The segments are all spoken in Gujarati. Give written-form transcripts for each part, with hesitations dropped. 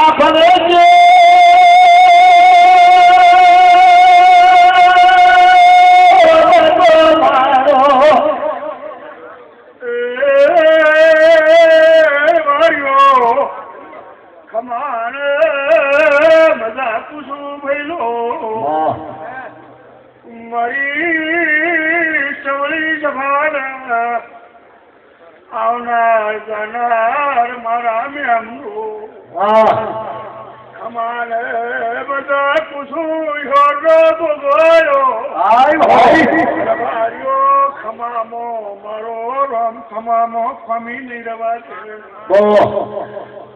ભલે છે આવનાર જાનાર મારા મેમરો ખમાને બધા પૂછું યોરો બોગોયો ભાઈઓ ખમામો મારો રામ ખમામો ખમી નહીં રવા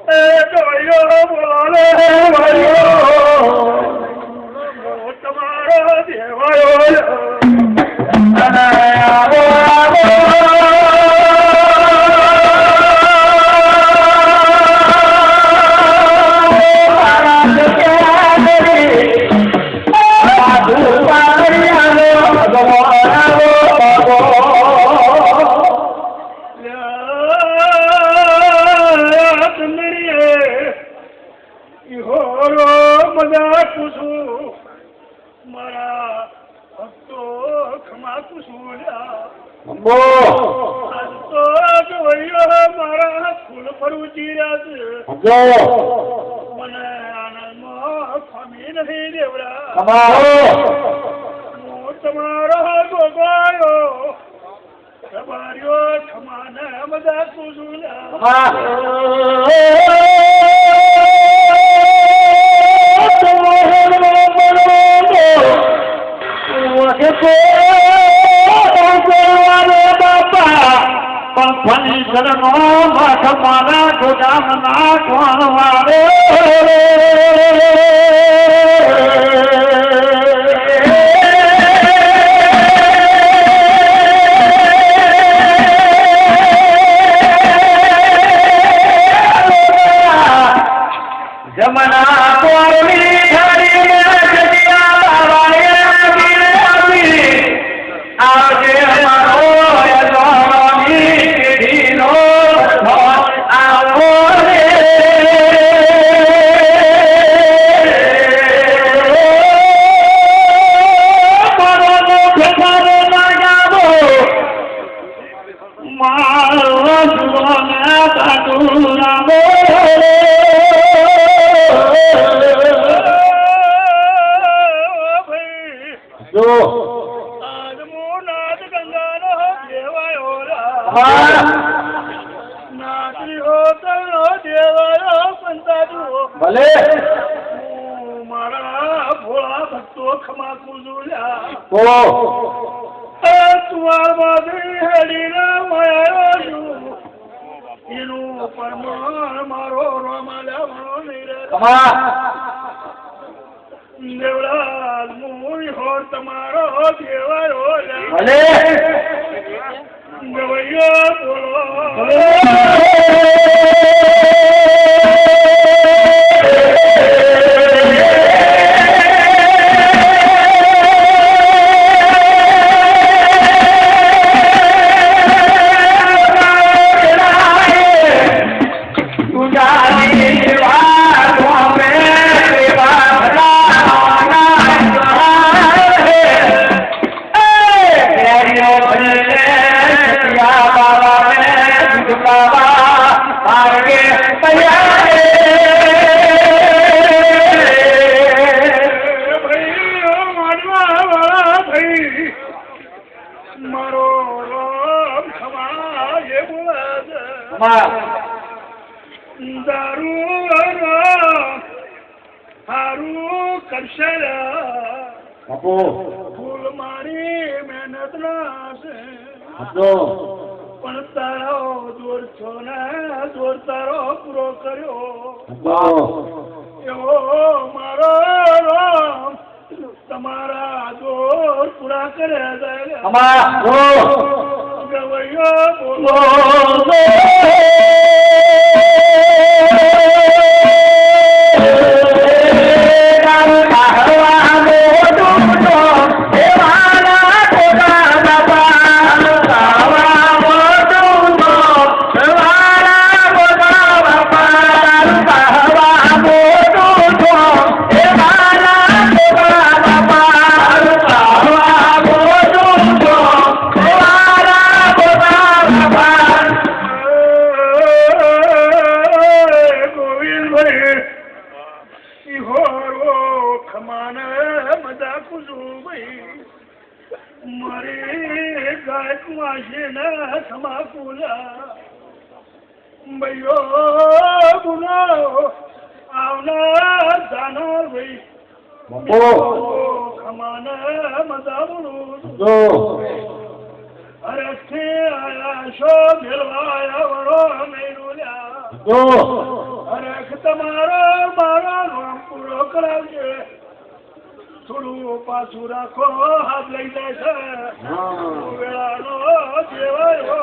એ જોયો બોલે ભાઈઓ તમારો દેવાયો મારા ફૂલ ફરું ચીરાજ મને આનંદમાં ખમી નથી દેવડા હું તમારો ગોગાયો તમાર્યો ખમાને બધા પૂછું ફની શરણો મઠ મારા ગોદામના કોણ વારે જમના કોરની ઠારી જડિયા વાળે આજે અમારો ભલે મારા ભોળા ભક્તો ખમા કુજુલ્યા તુવાર માધરી હેડીના માયો એનું પરમાણ મારો રોમાલ્યા નહીં રે દેવડા મુઈ હોર તમારો દેવાયો ભલે ગવૈયો બોલો ફૂલ મારી મહેનત ના છે પણ તારો જોર છો ને જોર તારો પૂરો કર્યો એવો મારો તમારા જોર પૂરા કરે ગવૈયો બોલો Vamos! નાખું છું ભાઈ મારી ગાયક વાંચે ને સમાકુલા ભાઈઓ ગુનાઓ આવનાર જાનાર ભાઈ ખમાને મદામણું અરે છે આયા શો મેળવાયા વડો મેળવ્યા અરે તમારો મારો નામ પૂરો કરાવજે થોડું પાછું રાખો હાથ લઈ જાય છે વેળાનો દેવાયો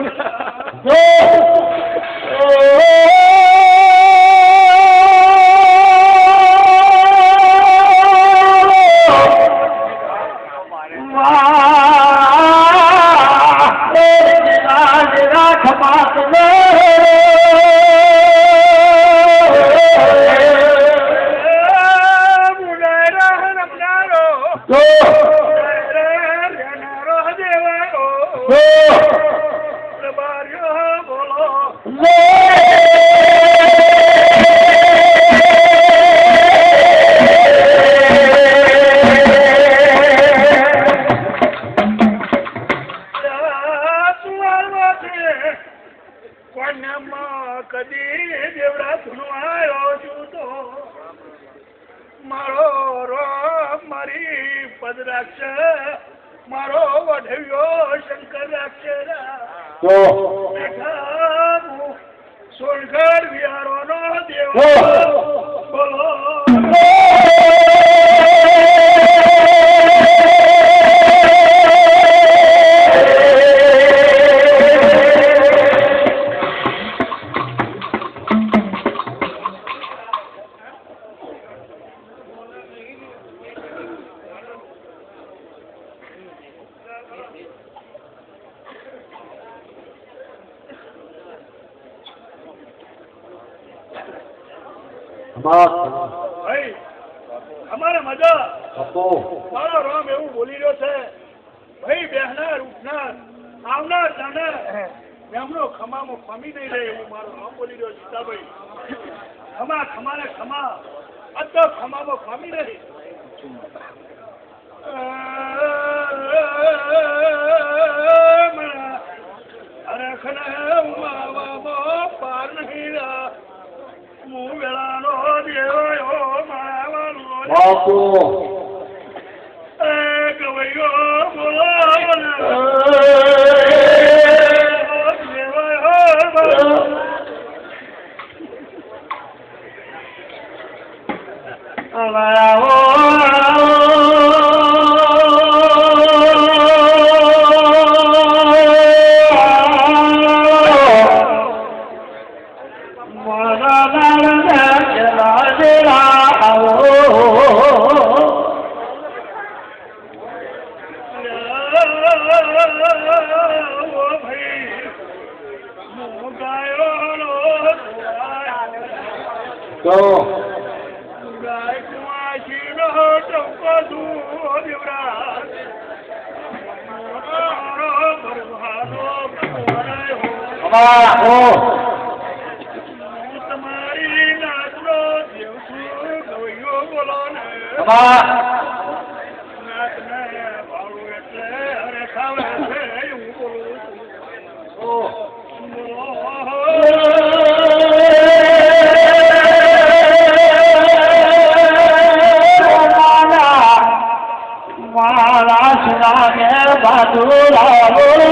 કદી દેવડા ધૂણું આવ્યો છું તો મારો રોગ મારી પદ રાખશે મારો વઢવ્યો શંકર રાખશે સોનગઢ વિહારો નો દેવ બોલો અમારે મજા મારો રામ એવું બોલી રહ્યો છે ભાઈ બેહનાર ઉઠનાર આવનાર જાનાર એમનો ખમામાં ખમી નહીં રહે એવું મારો રામ બોલી રહ્યો સીતાભાઈ ખમા ખમાને ખમા અતો ખમામાં ખમી રહી અરે ખને ઉમાવામાં પાર નહીં રહ્યા હું વેળાનો દેવાયો માવાનો ગવૈયો બોલાવો તમારી નાચનો દેવ છું ગવૈયો બોલો ને નાચને ભાડું એટલે અરે ખાવે છે હું બોલું મારા સુરાને બાજુરા બોલે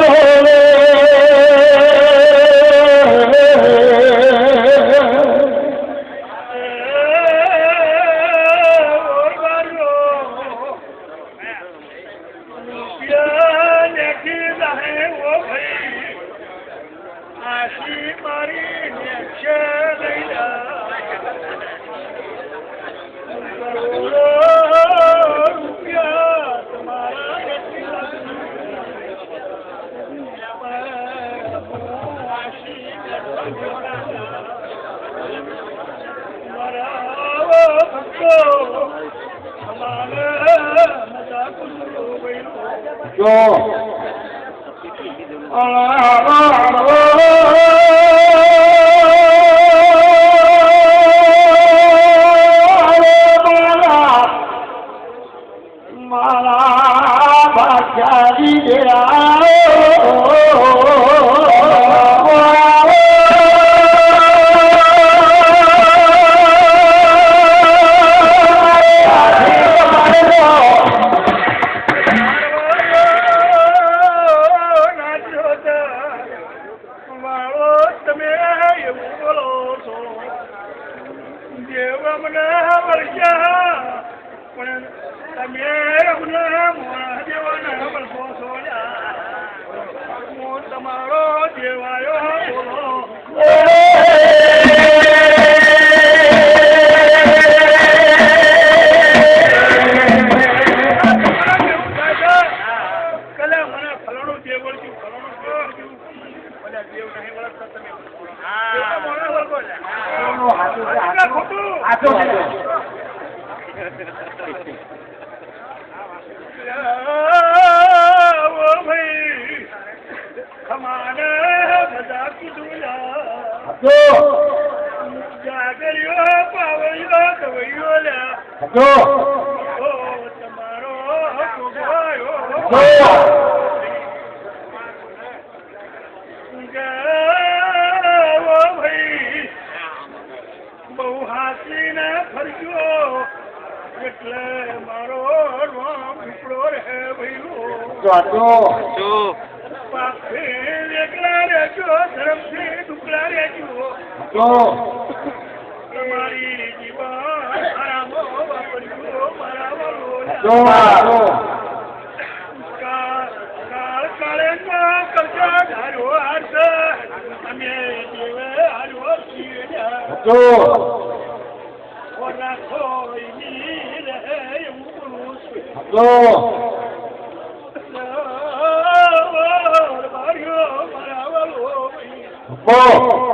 મારા તમારો દેવાયો બોલો ખમાને બધા કીધું જાગર્યો પાવયો કવૈયો લ્યા તમારો ભાઈ બહુ હાસીને ફરજો એટલે મારો રોમ ટુકડો રહે ભાઈ એકલા રહેજો ધર્મથી ટુકડા રહેજો તમારી જીવન આરામો વાપરજો મારા વાલો કાળ કાળે કરજા ધારો હાથ અમે જેવે હારો છીએ રાખો રહે એવું બોલું છું Oh!